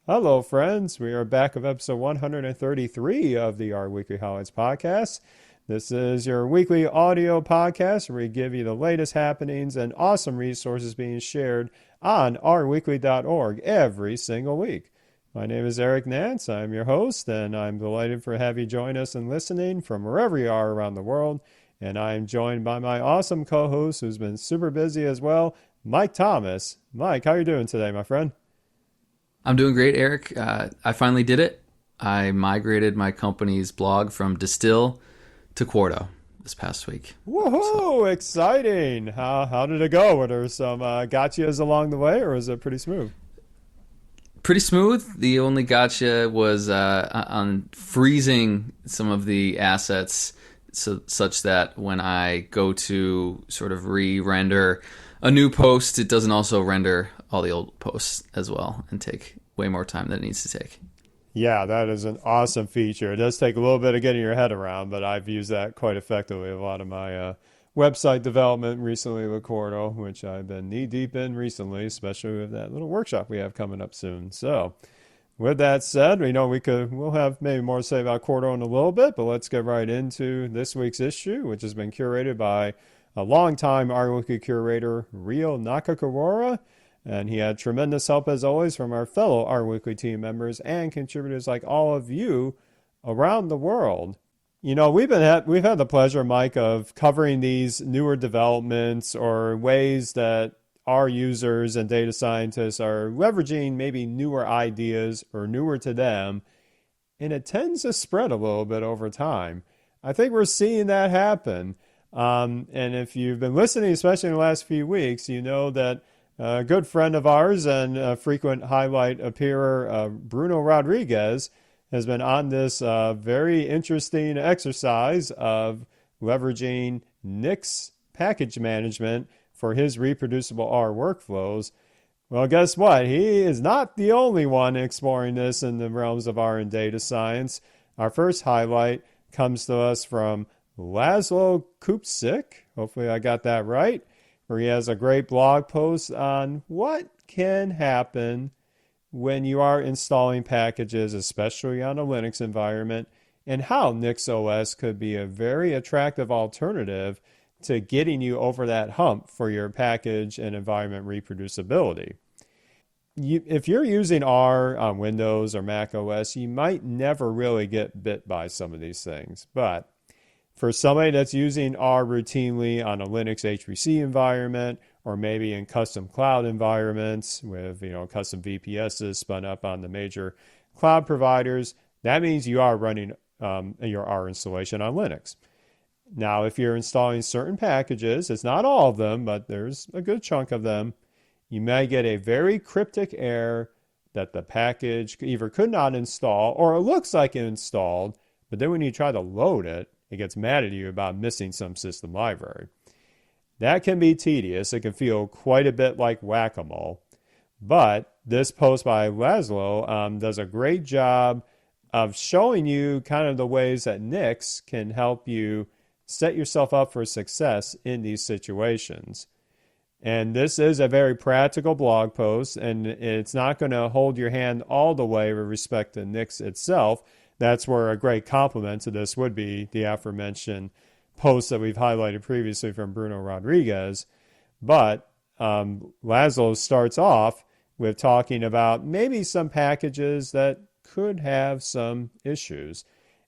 Hello, friends. We are back with episode 133 of the Our Weekly Highlights podcast. This is your weekly audio podcast where we give you the latest happenings and awesome resources being shared on ourweekly.org every single week. My name is Eric Nance. I'm your host, and I'm delighted to have you join us in listening from wherever you are around the world. And I'm joined by my awesome co-host who's been super busy as well, Mike Thomas. Mike, how are you doing today, my friend? I'm doing great, Eric. I finally did it. I migrated my company's blog from Distill to Quarto this past week. Woohoo! Exciting! How did it go? Were there some gotchas along the way, or was it pretty smooth? Pretty smooth. The only gotcha was on freezing some of the assets such that when I go to sort of re-render a new post, it doesn't also render all the old posts as well and take way more time than it needs to take. Yeah, that is an awesome feature. It does take a little bit of getting your head around, but I've used that quite effectively. A lot of my website development recently with Quarto, which I've been knee deep in recently, especially with that little workshop we have coming up soon. So, with that said, we'll have maybe more to say about Quarto in a little bit, but let's get right into this week's issue, which has been curated by a longtime Our curator, Rio Nakakawara. And he had tremendous help, as always, from our fellow Our Weekly team members and contributors like all of you around the world. We've had the pleasure, Mike, of covering these newer developments or ways that our users and data scientists are leveraging maybe newer ideas or newer to them, and it tends to spread a little bit over time. I think we're seeing that happen. And if you've been listening, especially in the last few weeks, you know that a good friend of ours and a frequent highlight appearer, Bruno Rodriguez, has been on this very interesting exercise of leveraging Nix package management for his reproducible R workflows. Well, guess what? He is not the only one exploring this in the realms of R and data science. Our first highlight comes to us from Laszlo Kupcik. Hopefully I got that right, where he has a great blog post on what can happen when you are installing packages, especially on a Linux environment, and how NixOS could be a very attractive alternative to getting you over that hump for your package and environment reproducibility. If you're using R on Windows or Mac OS, you might never really get bit by some of these things, but for somebody that's using R routinely on a Linux HPC environment, or maybe in custom cloud environments with custom VPSs spun up on the major cloud providers, that means you are running your R installation on Linux. Now, if you're installing certain packages, it's not all of them, but there's a good chunk of them, you may get a very cryptic error that the package either could not install or it looks like it installed, but then when you try to load it, it gets mad at you about missing some system library. That can be tedious. It can feel quite a bit like whack-a-mole. But this post by Laszlo does a great job of showing you kind of the ways that Nix can help you set yourself up for success in these situations. And this is a very practical blog post, and it's not going to hold your hand all the way with respect to Nix itself. That's where a great complement to this would be the aforementioned post that we've highlighted previously from Bruno Rodriguez. But Laszlo starts off with talking about maybe some packages that could have some issues.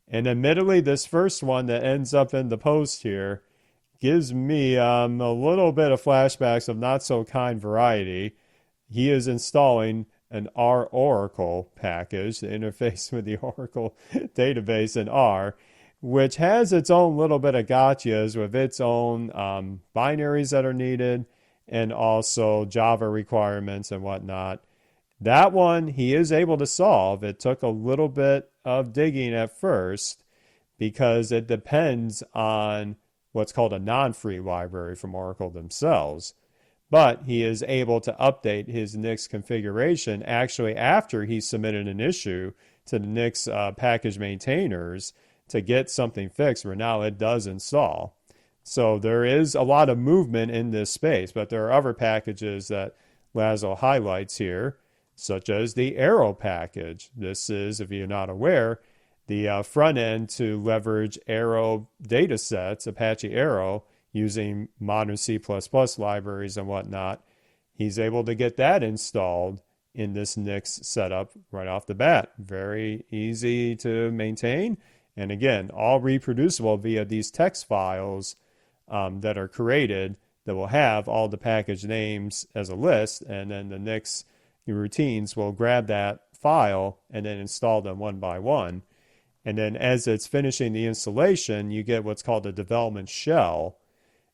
And admittedly, this first one that ends up in the post here gives me a little bit of flashbacks of not so kind variety. He is installing an R Oracle package to interface with the Oracle database in R, which has its own little bit of gotchas with its own binaries that are needed and also Java requirements and whatnot. That one he is able to solve. It took a little bit of digging at first because it depends on what's called a non-free library from Oracle themselves. But he is able to update his Nix configuration actually after he submitted an issue to the Nix package maintainers to get something fixed where now it does install. So there is a lot of movement in this space, but there are other packages that Laszlo highlights here such as the arrow package. This is, if you're not aware, the front end to leverage arrow data sets, Apache Arrow, using modern C++ libraries and whatnot. He's able to get that installed in this Nix setup right off the bat. Very easy to maintain. And again, all reproducible via these text files that are created that will have all the package names as a list. And then the Nix routines will grab that file and then install them one by one. And then as it's finishing the installation, you get what's called a development shell,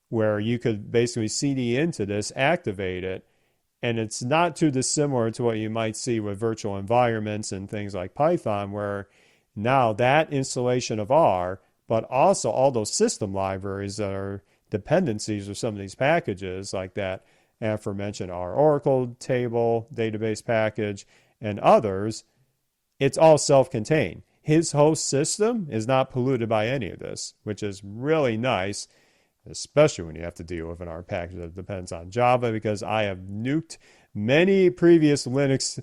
where you could basically CD into this, activate it, and it's not too dissimilar to what you might see with virtual environments and things like Python, where now that installation of R, but also all those system libraries that are dependencies of some of these packages, like that aforementioned R Oracle table, database package, and others, it's all self-contained. His host system is not polluted by any of this, which is really nice, especially when you have to deal with an R package that depends on Java, because I have nuked many previous Linux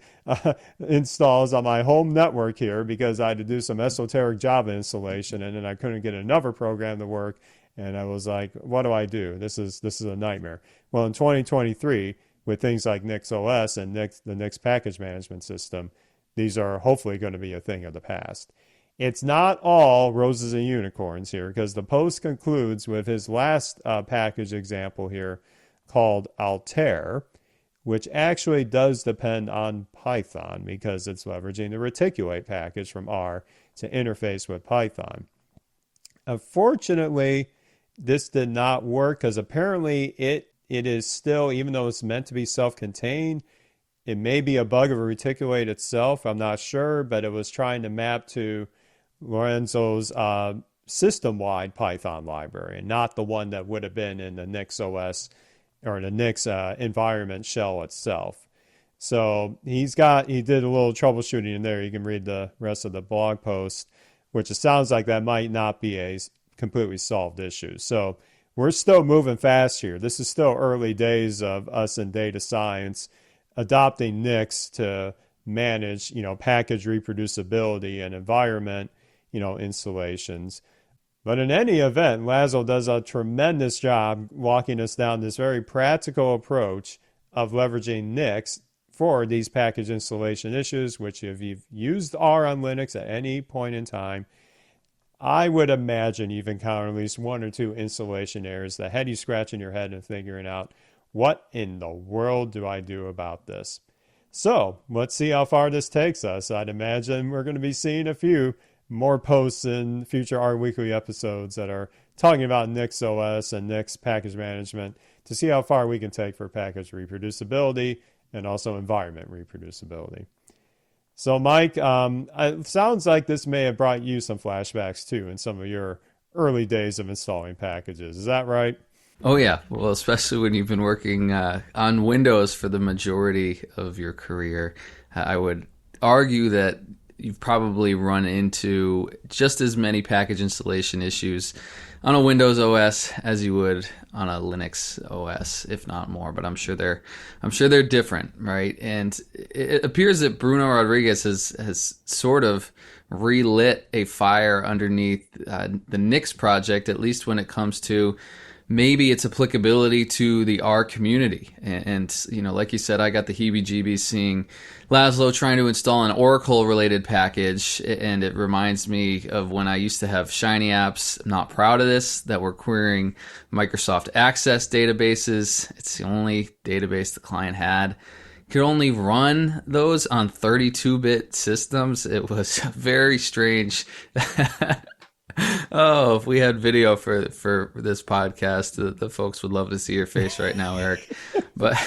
installs on my home network here because I had to do some esoteric Java installation, and then I couldn't get another program to work, and I was like, what do I do? This is a nightmare. Well, in 2023, with things like NixOS and the Nix package management system, these are hopefully going to be a thing of the past. It's not all roses and unicorns here, because the post concludes with his last package example here called Altair, which actually does depend on Python because it's leveraging the reticulate package from R to interface with Python. Unfortunately, this did not work because apparently it is still, even though it's meant to be self-contained, it may be a bug of reticulate itself, I'm not sure, but it was trying to map to Lorenzo's system-wide Python library, and not the one that would have been in the NixOS or the Nix environment shell itself. So he did a little troubleshooting in there. You can read the rest of the blog post, which it sounds like that might not be a completely solved issue. So we're still moving fast here. This is still early days of us in data science adopting Nix to manage, package reproducibility and environment, installations. But in any event, Laszlo does a tremendous job walking us down this very practical approach of leveraging Nix for these package installation issues, which if you've used R on Linux at any point in time, I would imagine you've encountered at least one or two installation errors that had you scratching your head and figuring out, what in the world do I do about this? So let's see how far this takes us. I'd imagine we're going to be seeing a few more posts in future R Weekly episodes that are talking about NixOS and Nix package management to see how far we can take for package reproducibility and also environment reproducibility. So Mike, it sounds like this may have brought you some flashbacks too in some of your early days of installing packages. Is that right? Oh, yeah. Well, especially when you've been working on Windows for the majority of your career, I would argue that you've probably run into just as many package installation issues on a Windows OS as you would on a Linux OS, if not more. But I'm sure they're different, right? And it appears that Bruno Rodriguez has sort of relit a fire underneath the Nix project, at least when it comes to maybe its applicability to the R community. And like you said, I got the heebie-jeebies seeing Laszlo trying to install an Oracle-related package, and it reminds me of when I used to have Shiny apps, I'm not proud of this, that were querying Microsoft Access databases. It's the only database the client had. Could only run those on 32-bit systems. It was very strange. Oh, if we had video for this podcast, the folks would love to see your face right now, Eric. But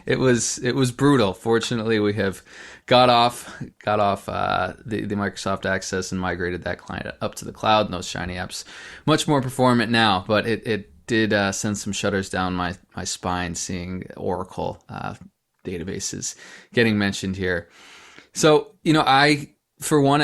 it was brutal. Fortunately, we have got off the Microsoft Access and migrated that client up to the cloud, and those Shiny apps much more performant now. But it did send some shudders down my spine seeing Oracle databases getting mentioned here. So for one,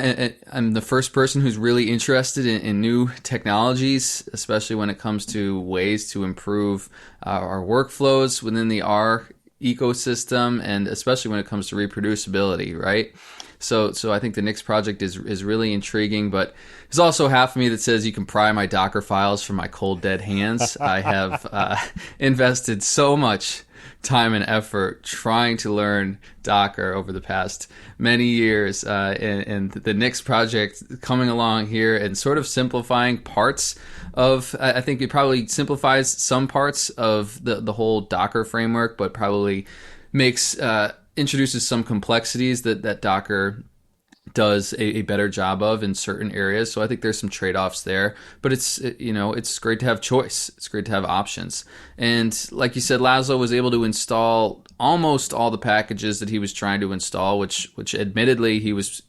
I'm the first person who's really interested in new technologies, especially when it comes to ways to improve our workflows within the R ecosystem, and especially when it comes to reproducibility, right? So I think the Nix project is really intriguing, but there's also half of me that says you can pry my Docker files from my cold dead hands. I have invested so much time and effort trying to learn Docker over the past many years, and the Nix project coming along here and sort of simplifying parts of, I think it probably simplifies some parts of the whole Docker framework, but probably makes introduces some complexities that Docker does a better job of in certain areas. So I think there's some trade-offs there, but it's great to have choice. It's great to have options. And like you said, Laszlo was able to install almost all the packages that he was trying to install, which admittedly he was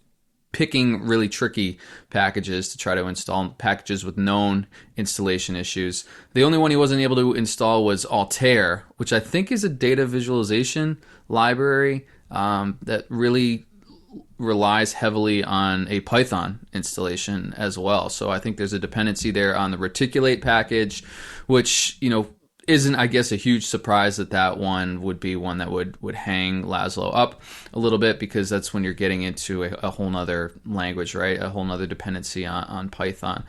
picking really tricky packages to try to install, packages with known installation issues. The only one he wasn't able to install was Altair, which I think is a data visualization library that really relies heavily on a Python installation as well. So I think there's a dependency there on the reticulate package, which, isn't, I guess, a huge surprise that one would be one that would hang Laszlo up a little bit, because that's when you're getting into a whole nother language, right? A whole nother dependency on Python.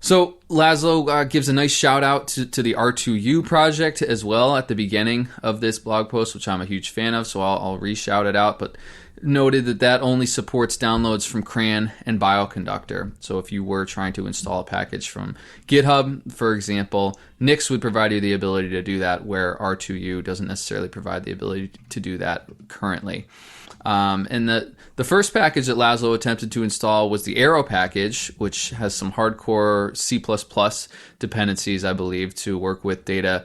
So Laszlo gives a nice shout out to the R2U project as well at the beginning of this blog post, which I'm a huge fan of, so I'll re-shout it out, but noted that only supports downloads from CRAN and Bioconductor. So if you were trying to install a package from GitHub, for example, Nix would provide you the ability to do that, where R2U doesn't necessarily provide the ability to do that currently. And the first package that Laszlo attempted to install was the Arrow package, which has some hardcore C++ dependencies, I believe, to work with data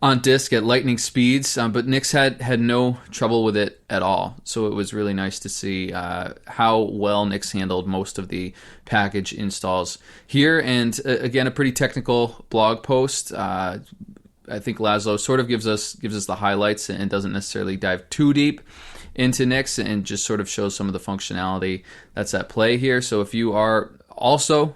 on disk at lightning speeds, but Nix had no trouble with it at all. So it was really nice to see how well Nix handled most of the package installs here. And again, a pretty technical blog post. I think Laszlo sort of gives us the highlights and doesn't necessarily dive too deep into Nix, and just sort of shows some of the functionality that's at play here. So if you are also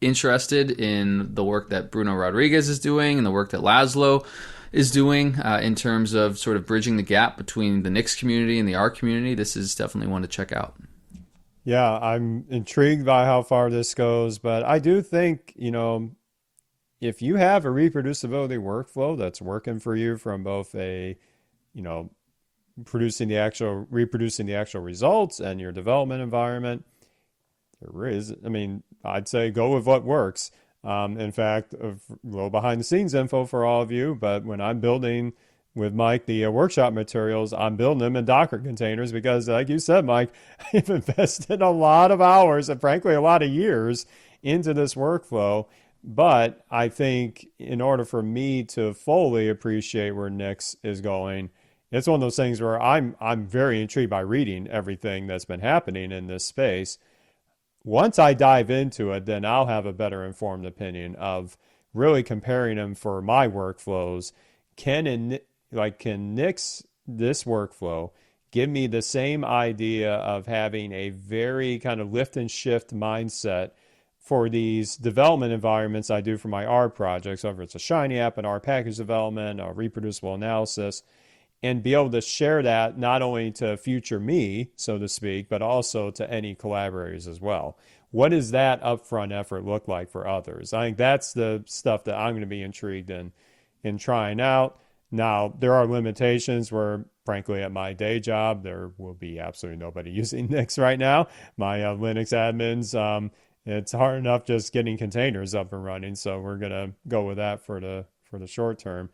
interested in the work that Bruno Rodriguez is doing and the work that Laszlo is doing in terms of sort of bridging the gap between the Nix community and the R community, this is definitely one to check out. Yeah, I'm intrigued by how far this goes, but I do think, if you have a reproducibility workflow that's working for you from both a, reproducing the actual results and your development environment, I'd say go with what works. In fact, a little behind the scenes info for all of you, but when I'm building with Mike the workshop materials, I'm building them in Docker containers because, like you said, Mike, I've invested a lot of hours and frankly a lot of years into this workflow. But I think in order for me to fully appreciate where Nix is going, it's one of those things where I'm very intrigued by reading everything that's been happening in this space. Once I dive into it, then I'll have a better informed opinion of really comparing them for my workflows. Can Nix, this workflow, give me the same idea of having a very kind of lift and shift mindset for these development environments I do for my R projects, whether it's a Shiny app, an R package development, a reproducible analysis, and be able to share that not only to future me, so to speak, but also to any collaborators as well. What does that upfront effort look like for others? I think that's the stuff that I'm going to be intrigued in trying out. Now, there are limitations where, frankly, at my day job, there will be absolutely nobody using Nix right now. My Linux admins, it's hard enough just getting containers up and running, so we're going to go with that for the short term.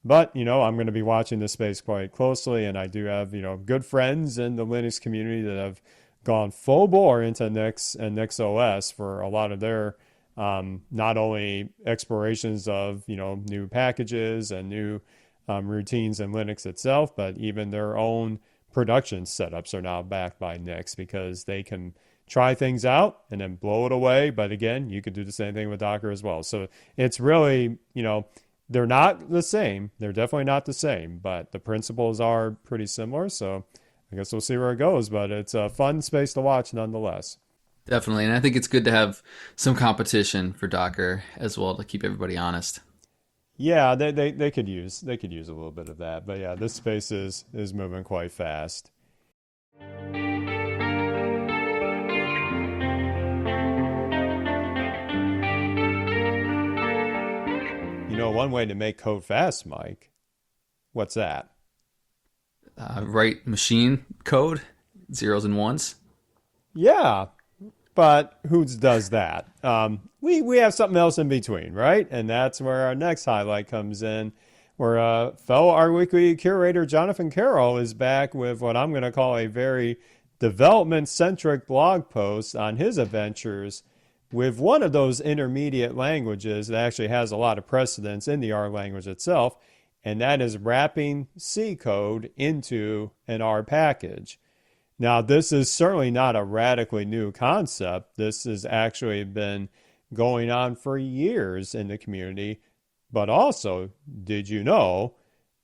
But, I'm going to be watching this space quite closely, and I do have, good friends in the Linux community that have gone full bore into Nix and Nix OS for a lot of their not only explorations of, new packages and new routines in Linux itself, but even their own production setups are now backed by Nix because they can try things out and then blow it away. But again, you could do the same thing with Docker as well. So it's really, they're not the same. They're definitely not the same, but the principles are pretty similar. So I guess we'll see where it goes, but it's a fun space to watch nonetheless. Definitely. And I think it's good to have some competition for Docker as well to keep everybody honest. Yeah, they could use a little bit of that. But yeah, this space is moving quite fast. You know, one way to make code fast, Mike. What's that? Write machine code, zeros and ones. Yeah, but who does that? We have something else in between, right? And that's where our next highlight comes in, where fellow Our Weekly curator Jonathan Carroll is back with what I'm going to call a very development-centric blog post on his adventures with one of those intermediate languages that actually has a lot of precedence in the R language itself, and that is wrapping C code into an R package. Now, this is certainly not a radically new concept. This has actually been going on for years in the community. But also, did you know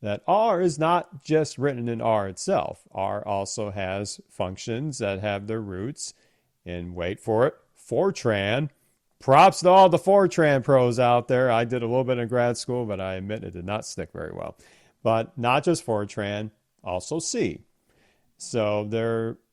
that R is not just written in R itself? R also has functions that have their roots in, wait for it, Fortran. Props to all the Fortran pros out there. I did a little bit in grad school, but I admit it did not stick very well. But not just Fortran, also C. So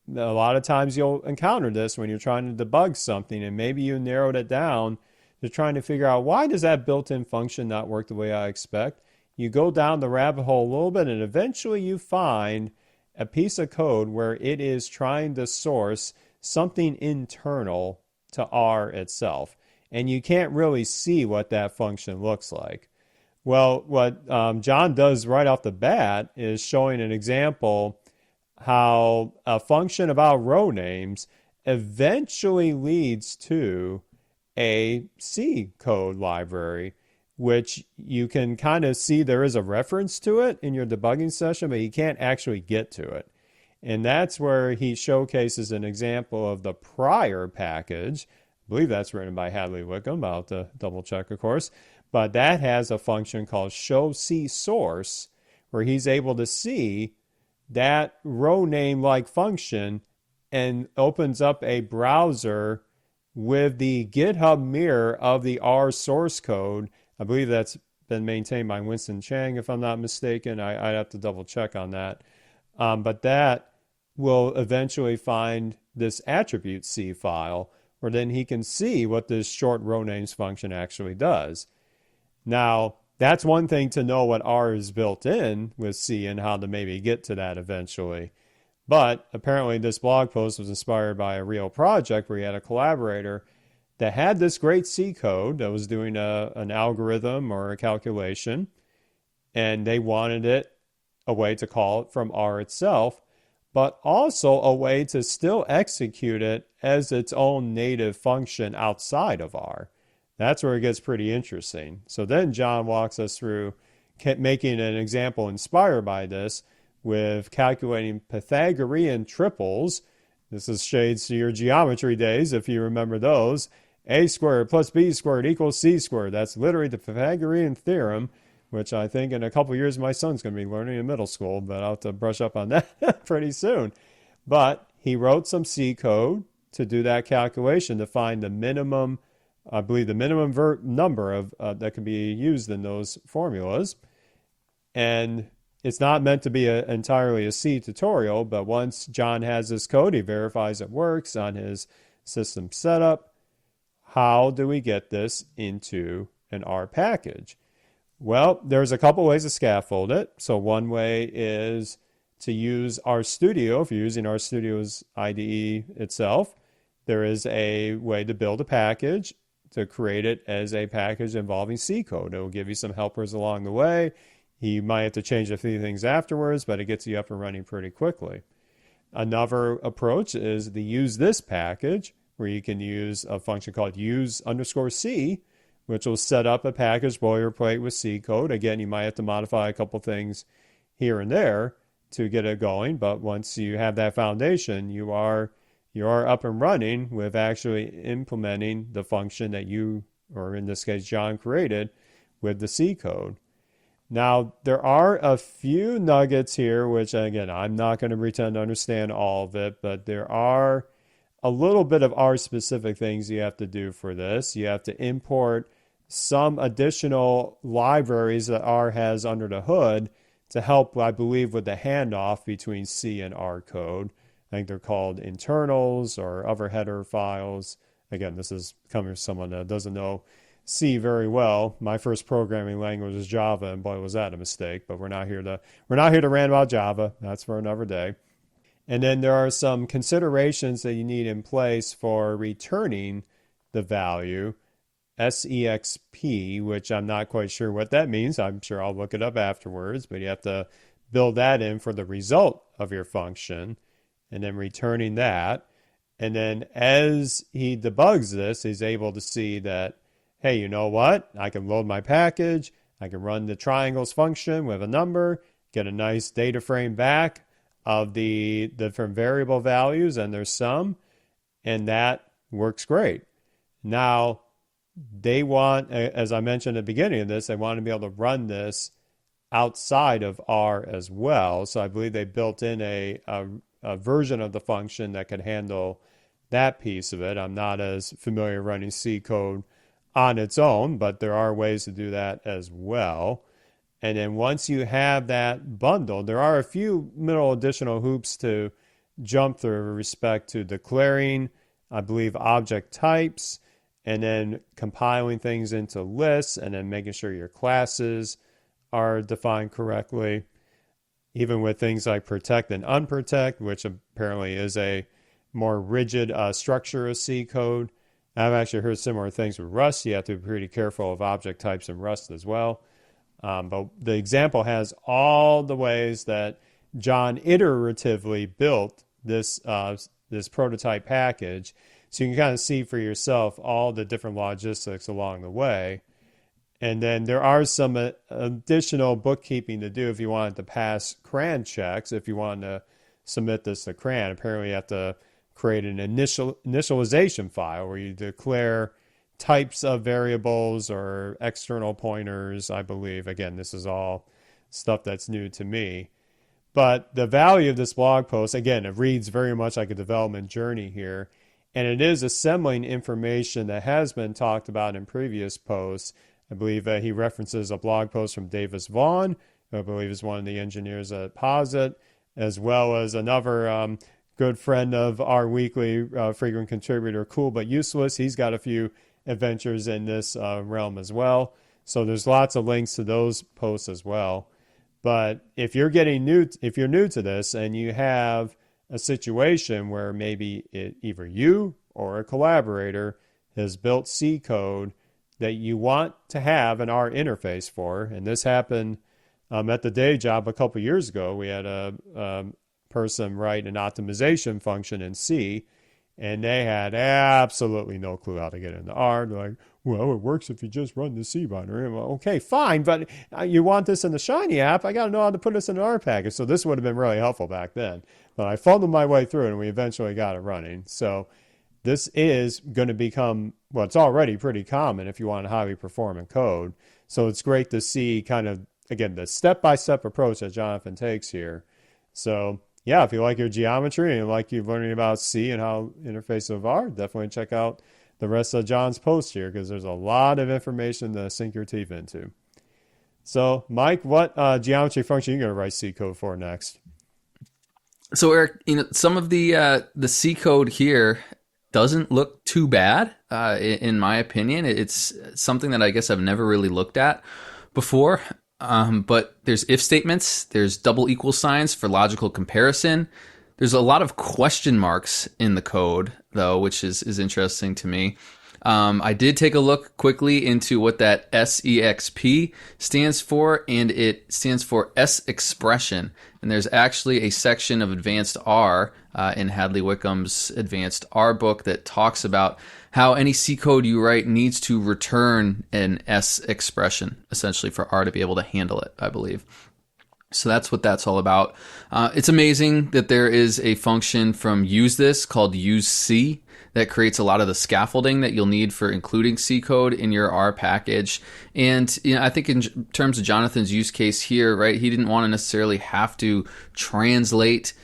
a lot of times you'll encounter this when you're trying to debug something, and maybe you narrowed it down to trying to figure out, why does that built-in function not work the way I expect? You go down the rabbit hole a little bit, and eventually you find a piece of code where it is trying to source something internal to R itself, and you can't really see what that function looks like. Well, what John does right off the bat is showing an example how a function about row names eventually leads to a C code library, which you can kind of see there is a reference to it in your debugging session, but you can't actually get to it. And that's where he showcases an example of the prior package. I believe that's written by Hadley Wickham. I'll have to double check, of course. But that has a function called show C source, where he's able to see that row name like function and opens up a browser with the GitHub mirror of the R source code. I believe that's been maintained by Winston Chang, if I'm not mistaken. I'd have to double check on that. But that will eventually find this attribute C file, where then he can see what this short row names function actually does. Now, that's one thing to know what R is built in with C and how to maybe get to that eventually. But apparently this blog post was inspired by a real project where he had a collaborator that had this great C code that was doing an algorithm or a calculation, and they wanted a way to call it from R itself, but also a way to still execute it as its own native function outside of R. That's where it gets pretty interesting. So then John walks us through making an example inspired by this with calculating Pythagorean triples. This is shades to your geometry days, if you remember those. A squared plus B squared equals C squared. That's literally the Pythagorean theorem, which I think in a couple of years my son's going to be learning in middle school, but I'll have to brush up on that pretty soon. But he wrote some C code to do that calculation to find the minimum, I believe the minimum number of that can be used in those formulas. And it's not meant to be entirely a C tutorial, but once John has this code, he verifies it works on his system setup. How do we get this into an R package? Well, there's a couple ways to scaffold it. So one way is to use RStudio. If you're using RStudio's IDE itself, there is a way to build a package to create it as a package involving C code. It will give you some helpers along the way. You might have to change a few things afterwards, but it gets you up and running pretty quickly. Another approach is the use this package, where you can use a function called use_C, which will set up a package boilerplate with C code. Again, you might have to modify a couple things here and there to get it going, but once you have that foundation, you are up and running with actually implementing the function that you, or in this case, John created with the C code. Now, there are a few nuggets here, which, again, I'm not going to pretend to understand all of it, but there are a little bit of R-specific things you have to do for this. You have to import some additional libraries that R has under the hood to help, I believe, with the handoff between C and R code. I think they're called internals or other header files. Again, this is coming from someone that doesn't know C very well. My first programming language was Java, and boy, was that a mistake. But we're not here to rant about Java. That's for another day. And then there are some considerations that you need in place for returning the value, SEXP, which I'm not quite sure what that means. I'm sure I'll look it up afterwards, but you have to build that in for the result of your function and then returning that. And then as he debugs this, he's able to see that, hey, you know what? I can load my package. I can run the triangles function with a number, get a nice data frame back of the different variable values and their sum, and that works great. Now, they want, as I mentioned at the beginning of this, they want to be able to run this outside of R as well. So I believe they built in a version of the function that could handle that piece of it. I'm not as familiar running C code on its own, but there are ways to do that as well. And then once you have that bundled, there are a few little additional hoops to jump through with respect to declaring, I believe, object types, and then compiling things into lists, and then making sure your classes are defined correctly, even with things like protect and unprotect, which apparently is a more rigid structure of C code. I've actually heard similar things with Rust. You have to be pretty careful of object types in Rust as well. But the example has all the ways that John iteratively built this prototype package. So you can kind of see for yourself all the different logistics along the way. And then there are some additional bookkeeping to do if you wanted to pass CRAN checks. If you want to submit this to CRAN, apparently you have to create an initialization file where you declare types of variables or external pointers, I believe. Again, this is all stuff that's new to me. But the value of this blog post, again, it reads very much like a development journey here. And it is assembling information that has been talked about in previous posts. I believe he references a blog post from Davis Vaughn, who I believe is one of the engineers at Posit, as well as another good friend of our weekly frequent contributor, Cool But Useless. He's got a few adventures in this realm as well. So there's lots of links to those posts as well. But if you're new to this and you have a situation where maybe either you or a collaborator has built C code that you want to have an R interface for, and this happened at the day job a couple years ago. We had a person write an optimization function in C, and they had absolutely no clue how to get into R. They're like, well, it works if you just run the C binary. Well, okay, fine, but you want this in the Shiny app, I got to know how to put this in an R package. So this would have been really helpful back then. But I funneled my way through it, and we eventually got it running. So this is going to become, well, it's already pretty common if you want highly performant code. So it's great to see kind of, again, the step-by-step approach that Jonathan takes here. So yeah, if you like your geometry and you like you learning about C and how interface with R, definitely check out the rest of John's post here, because there's a lot of information to sink your teeth into. So Mike, what geometry function are you going to write C code for next? So Eric, some of the C code here doesn't look too bad, in my opinion. It's something that I guess I've never really looked at before. But there's if statements, there's double equal signs for logical comparison. There's a lot of question marks in the code, though, which is interesting to me. I did take a look quickly into what that SEXP stands for, and it stands for S expression. And there's actually a section of Advanced R in Hadley Wickham's Advanced R book that talks about how any C code you write needs to return an S expression, essentially for R to be able to handle it, I believe. So that's what that's all about. It's amazing that there is a function from UseThis called useC that creates a lot of the scaffolding that you'll need for including C code in your R package. And I think in terms of Jonathan's use case here, right, he didn't want to necessarily have to translate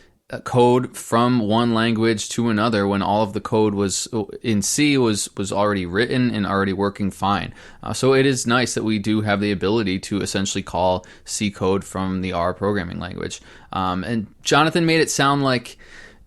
code from one language to another when all of the code was in C was already written and already working fine. So it is nice that we do have the ability to essentially call C code from the R programming language. And Jonathan made it sound like,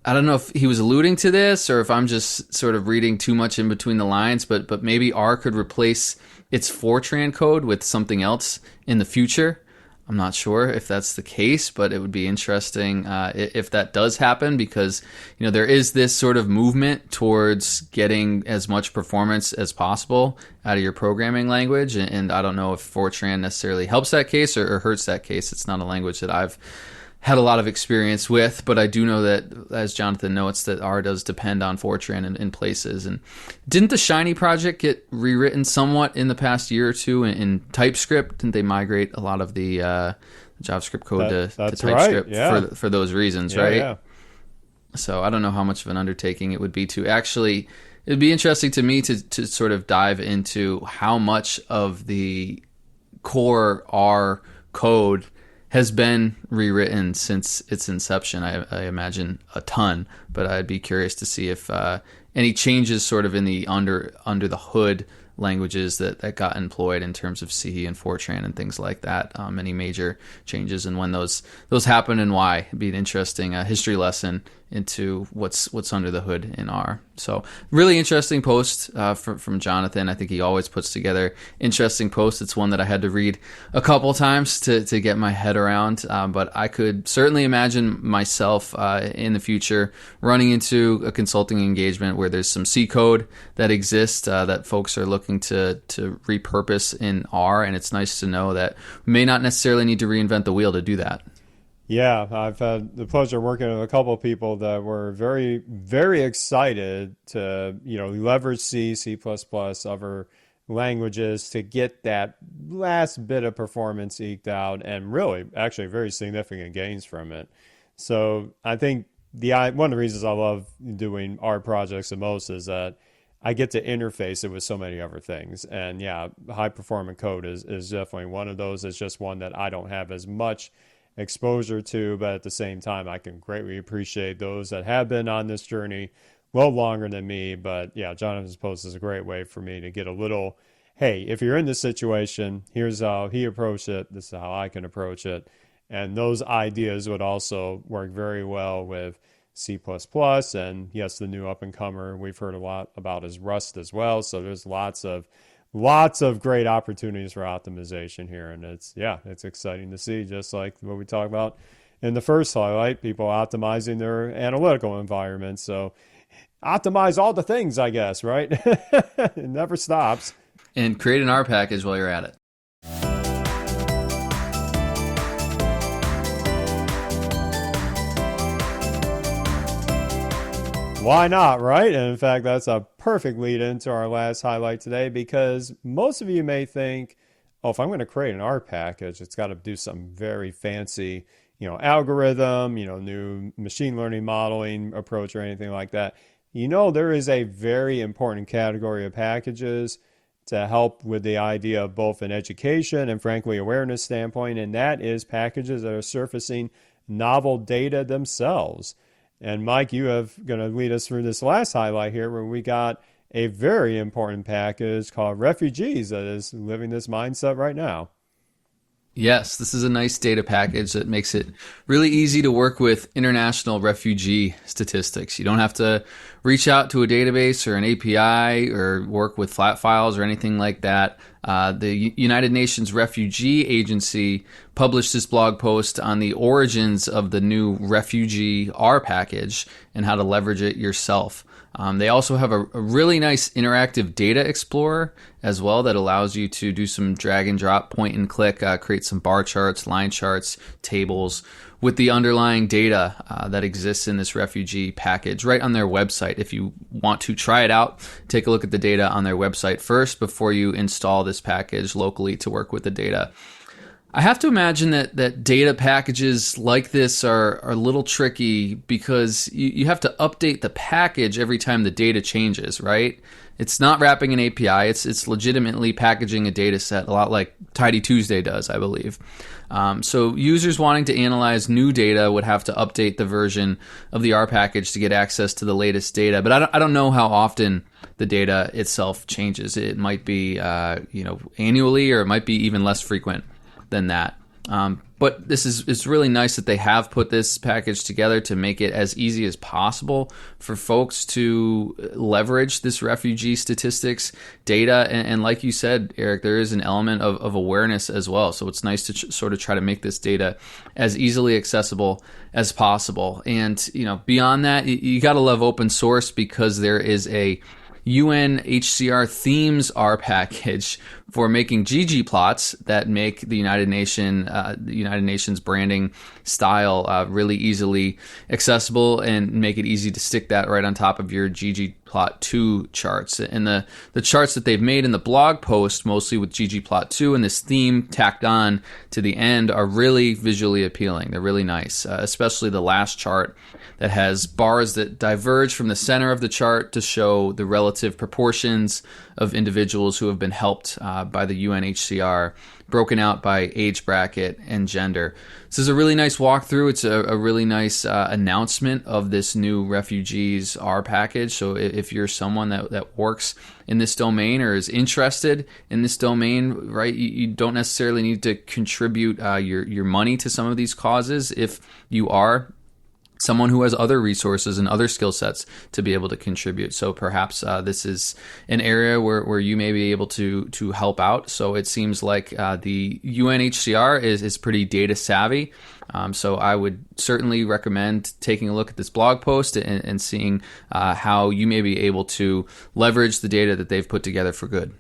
I don't know if he was alluding to this or if I'm just sort of reading too much in between the lines, but maybe R could replace its Fortran code with something else in the future. I'm not sure if that's the case, but it would be interesting if that does happen, because there is this sort of movement towards getting as much performance as possible out of your programming language, and I don't know if Fortran necessarily helps that case or hurts that case. It's not a language that I've had a lot of experience with, but I do know that, as Jonathan notes, that R does depend on Fortran in places. And didn't the Shiny project get rewritten somewhat in the past year or two in TypeScript? Didn't they migrate a lot of the JavaScript code to TypeScript for those reasons, right? Yeah. So I don't know how much of an undertaking it would be to actually. It'd be interesting to me to sort of dive into how much of the core R code has been rewritten since its inception. I imagine a ton, but I'd be curious to see if any changes sort of in the under the hood languages that got employed in terms of C and Fortran and things like that. Any major changes and when those happen and why. It'd be an interesting history lesson into what's under the hood in R. So really interesting post from Jonathan. I think he always puts together interesting posts. It's one that I had to read a couple times to get my head around, but I could certainly imagine myself in the future running into a consulting engagement where there's some C code that exists that folks are looking to repurpose in R, and it's nice to know that we may not necessarily need to reinvent the wheel to do that. Yeah, I've had the pleasure of working with a couple of people that were very, very excited to, leverage C, C++, other languages to get that last bit of performance eked out, and really, actually, very significant gains from it. So I think one of the reasons I love doing R projects the most is that I get to interface it with so many other things. And yeah, high performing code is definitely one of those. It's just one that I don't have as much exposure to, but at the same time, I can greatly appreciate those that have been on this journey well longer than me. But yeah, Jonathan's post is a great way for me to get a little, hey, if you're in this situation, here's how he approached it. This is how I can approach it. And those ideas would also work very well with C++. And yes, the new up-and-comer we've heard a lot about is Rust as well. So there's lots of great opportunities for optimization here. And it's exciting to see, just like what we talked about in the first highlight, people optimizing their analytical environment. So optimize all the things, I guess, right? It never stops. And create an R package while you're at it. Why not, right? And in fact, that's a perfect lead into our last highlight today, because most of you may think, oh, if I'm going to create an R package, it's got to do some very fancy, algorithm, new machine learning modeling approach or anything like that. There is a very important category of packages to help with the idea of both an education and frankly awareness standpoint, and that is packages that are surfacing novel data themselves. And Mike, you have going to lead us through this last highlight here where we got a very important package called refugees that is living this mindset right now. Yes, this is a nice data package that makes it really easy to work with international refugee statistics. You don't have to reach out to a database or an API or work with flat files or anything like that. The United Nations Refugee Agency published this blog post on the origins of the new refugee R package and how to leverage it yourself. They also have a really nice interactive data explorer as well that allows you to do some drag and drop, point and click, create some bar charts, line charts, tables with the underlying data that exists in this refugee package right on their website. If you want to try it out, take a look at the data on their website first before you install this package locally to work with the data. I have to imagine that data packages like this are a little tricky because you have to update the package every time the data changes, right? It's not wrapping an API. It's legitimately packaging a data set, a lot like Tidy Tuesday does, I believe. So users wanting to analyze new data would have to update the version of the R package to get access to the latest data. But I don't know how often the data itself changes. It might be annually, or it might be even less frequent than that. But it's really nice that they have put this package together to make it as easy as possible for folks to leverage this refugee statistics data. And like you said, Eric, there is an element of awareness as well. So it's nice to sort of try to make this data as easily accessible as possible. And, beyond that, you got to love open source because there is a UNHCR themes R package for making ggplots that make the United Nations branding style really easily accessible and make it easy to stick that right on top of your ggplot2 charts. And the charts that they've made in the blog post, mostly with ggplot2 and this theme tacked on to the end, are really visually appealing. They're really nice, especially the last chart that has bars that diverge from the center of the chart to show the relative proportions of individuals who have been helped by the UNHCR, broken out by age bracket and gender. This is a really nice walkthrough. It's a really nice announcement of this new refugees R package. So if you're someone that works in this domain or is interested in this domain, right, you don't necessarily need to contribute your money to some of these causes. If you are someone who has other resources and other skill sets to be able to contribute. So perhaps this is an area where you may be able to help out. So it seems like the UNHCR is pretty data savvy. So I would certainly recommend taking a look at this blog post and seeing how you may be able to leverage the data that they've put together for good.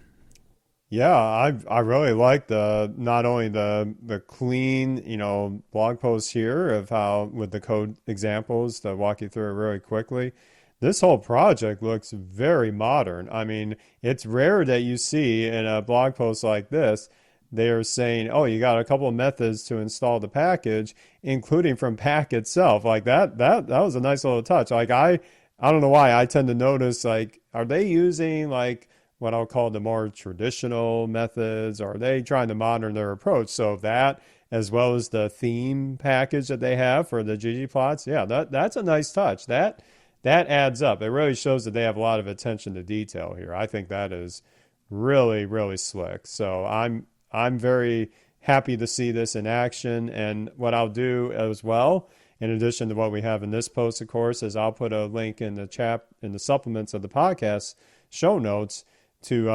Yeah, I really like not only the clean, blog posts here of how with the code examples to walk you through it really quickly. This whole project looks very modern. I mean, it's rare that you see in a blog post like this, they're saying, oh, you got a couple of methods to install the package, including from pack itself. Like that was a nice little touch. Like I don't know why I tend to notice, like, are they using like what I'll call the more traditional methods? Or are they trying to modern their approach? So that, as well as the theme package that they have for the ggplots, yeah, that's a nice touch. That adds up. It really shows that they have a lot of attention to detail here. I think that is really, really slick. So I'm very happy to see this in action. And what I'll do as well, in addition to what we have in this post, of course, is I'll put a link in the supplements of the podcast show notes to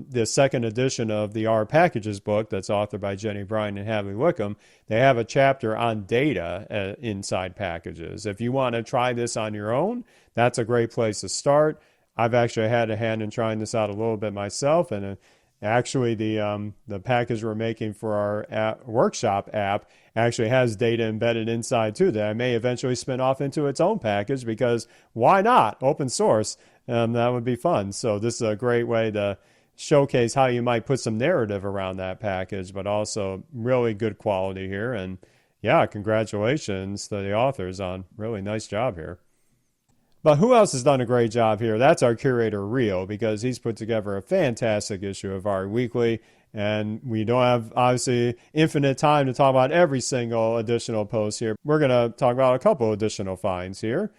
the second edition of the R Packages book that's authored by Jenny Bryan and Hadley Wickham. They have a chapter on data inside packages. If you want to try this on your own, that's a great place to start. I've actually had a hand in trying this out a little bit myself, and actually the package we're making for our workshop app actually has data embedded inside too that I may eventually spin off into its own package, because why not? Open source. That would be fun. So this is a great way to showcase how you might put some narrative around that package, but also really good quality here. And yeah, congratulations to the authors on really nice job here. But who else has done a great job here? That's our curator, Rio, because he's put together a fantastic issue of our weekly. And we don't have, obviously, infinite time to talk about every single additional post here. We're going to talk about a couple additional finds here.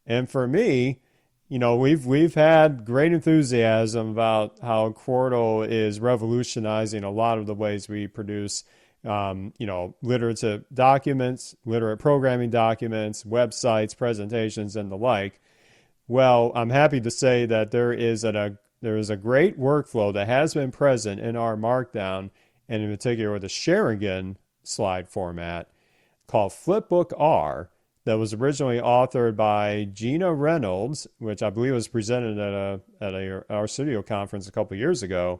And for me, we've had great enthusiasm about how Quartal is revolutionizing a lot of the ways we produce, literate documents, literate programming documents, websites, presentations, and the like. Well, I'm happy to say that there is a great workflow that has been present in our Markdown, and in particular with the Sheringan slide format, called Flipbook R, that was originally authored by Gina Reynolds, which I believe was presented at our studio conference a couple years ago.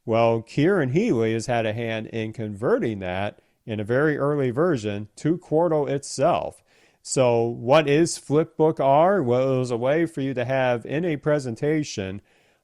Well, Kieran Healy has had a hand in converting that in a very early version to Quartal itself. So what is Flipbook R? Well, it was a way for you to have in a presentation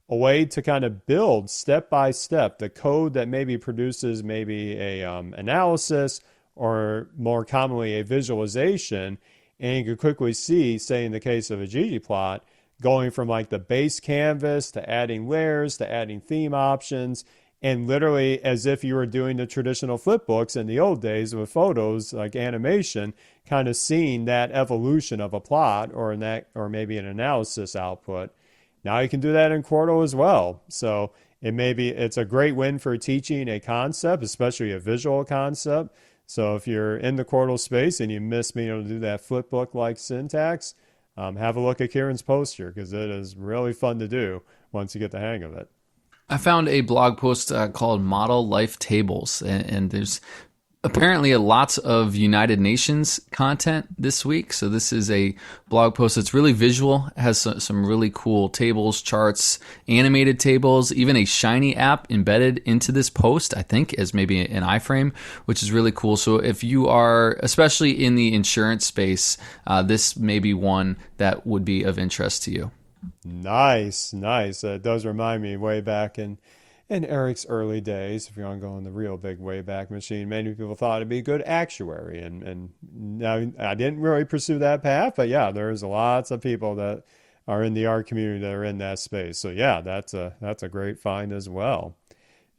a way to kind of build step by step the code that maybe produces maybe a analysis or more commonly a visualization. And you can quickly see, say in the case of a ggplot, going from like the base canvas to adding layers to adding theme options, and literally as if you were doing the traditional flipbooks in the old days with photos like animation, kind of seeing that evolution of a plot or maybe an analysis output. Now you can do that in Quarto as well. So it's a great win for teaching a concept, especially a visual concept. So if you're in the Quarto space and you miss being able to do that flipbook-like syntax, have a look at Kieran's post here, because it is really fun to do once you get the hang of it. I found a blog post called Model Life Tables, and there's apparently lots of United Nations content this week. So this is a blog post that's really visual, has some really cool tables, charts, animated tables, even a Shiny app embedded into this post, I think, as maybe an iframe, which is really cool. So if you are, especially in the insurance space, this may be one that would be of interest to you. Nice. It does remind me way back in Eric's early days, if you want to go in the real big way back machine, many people thought it'd be a good actuary. And now I didn't really pursue that path, but yeah, there's lots of people that are in the art community that are in that space. So yeah, that's a great find as well.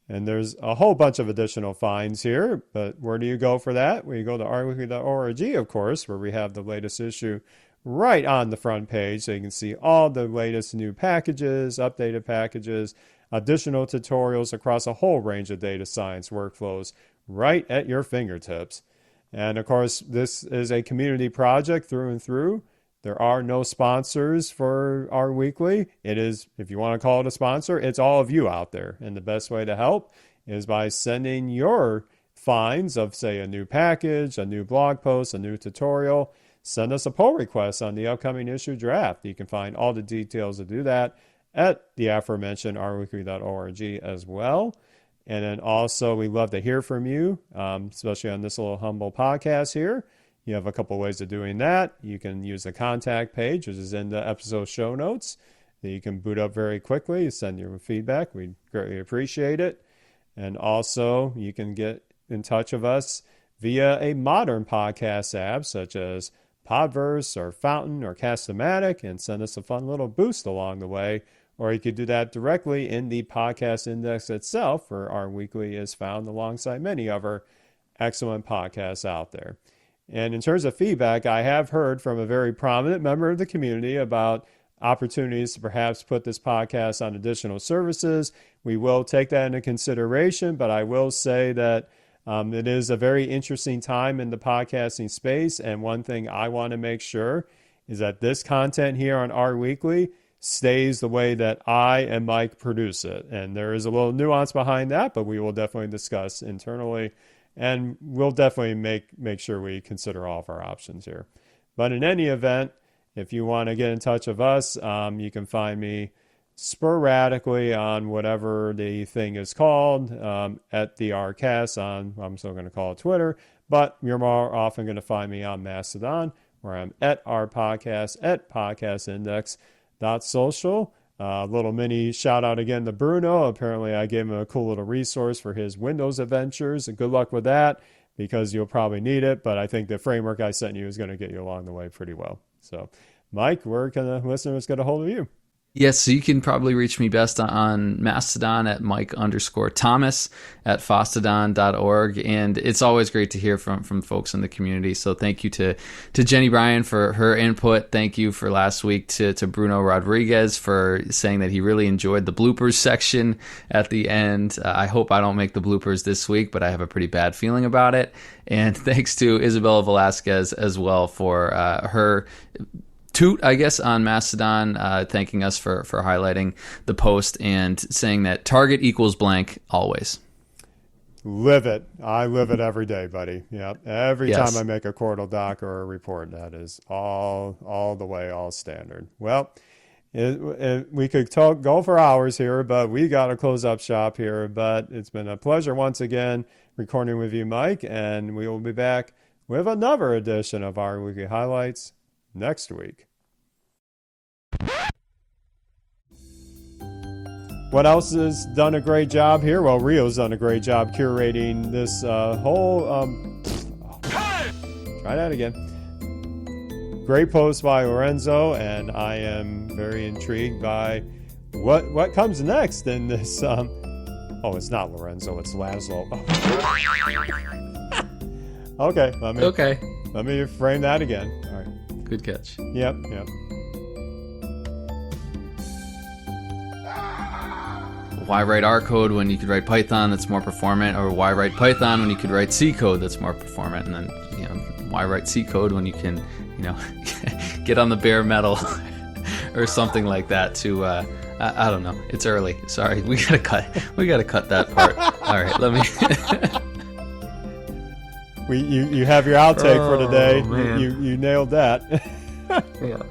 And there's a whole bunch of additional finds here, but where do you go for that? Well, you go to artweekly.org, of course, where we have the latest issue right on the front page, so you can see all the latest new packages, updated packages, additional tutorials across a whole range of data science workflows right at your fingertips. And of course, this is a community project through and through. There are no sponsors for our weekly. It is, if you want to call it a sponsor, it's all of you out there. And the best way to help is by sending your finds of, say, a new package, a new blog post, a new tutorial. Send us a pull request on the upcoming issue draft. You can find all the details to do that at the aforementioned artweekly.org as well. And then also, we love to hear from you, especially on this little humble podcast here. You have a couple ways of doing that. You can use the contact page, which is in the episode show notes, that you can boot up very quickly. Send your feedback. We'd greatly appreciate it. And also, you can get in touch with us via a modern podcast app, such as Podverse or Fountain or Cast-O-Matic, and send us a fun little boost along the way. Or you could do that directly in the podcast index itself, where our weekly is found alongside many other excellent podcasts out there. And in terms of feedback, I have heard from a very prominent member of the community about opportunities to perhaps put this podcast on additional services. We will take that into consideration, but I will say that it is a very interesting time in the podcasting space. And one thing I want to make sure is that this content here on our weekly stays the way that I and Mike produce it. And there is a little nuance behind that, but we will definitely discuss internally. And we'll definitely make sure we consider all of our options here. But in any event, if you want to get in touch with us, you can find me sporadically on whatever the thing is called, at the RCast on, I'm still going to call it Twitter, but you're more often going to find me on Mastodon, where I'm at our podcast, at podcastindex.social. A little mini shout out again to Bruno. Apparently I gave him a cool little resource for his Windows adventures, and good luck with that, because you'll probably need it, but I think the framework I sent you is going to get you along the way pretty well. So Mike, where can the listeners get a hold of you? Yes, so you can probably reach me best on Mastodon at Mike_Thomas at fostodon.org. And it's always great to hear from folks in the community. So thank you to Jenny Bryan for her input. Thank you for last week to Bruno Rodriguez for saying that he really enjoyed the bloopers section at the end. I hope I don't make the bloopers this week, but I have a pretty bad feeling about it. And thanks to Isabella Velasquez as well for her toot, I guess, on Mastodon, thanking us for highlighting the post and saying that target equals blank always. Live it. I live it every day, buddy. Yeah. Every time I make a Quarto doc or a report, that is all the way, all standard. Well, we could go for hours here, but we got to close up shop here. But it's been a pleasure once again recording with you, Mike, and we will be back with another edition of our Weekly Highlights next week. what else has done a great job here? Well, Rio's done a great job curating this whole. Try that again. Great post by Lorenzo, and I am very intrigued by what comes next in this. Oh, it's not Lorenzo, it's Laszlo. Okay, let me frame that again. All right. Good catch. Yep. Why write R code when you could write Python that's more performant, or why write Python when you could write C code that's more performant? And then, why write C code when you can, get on the bare metal or something like that to, I don't know. It's early. Sorry. We gotta cut that part. All right. Let me. You have your outtake for today. Man. You nailed that. Yeah.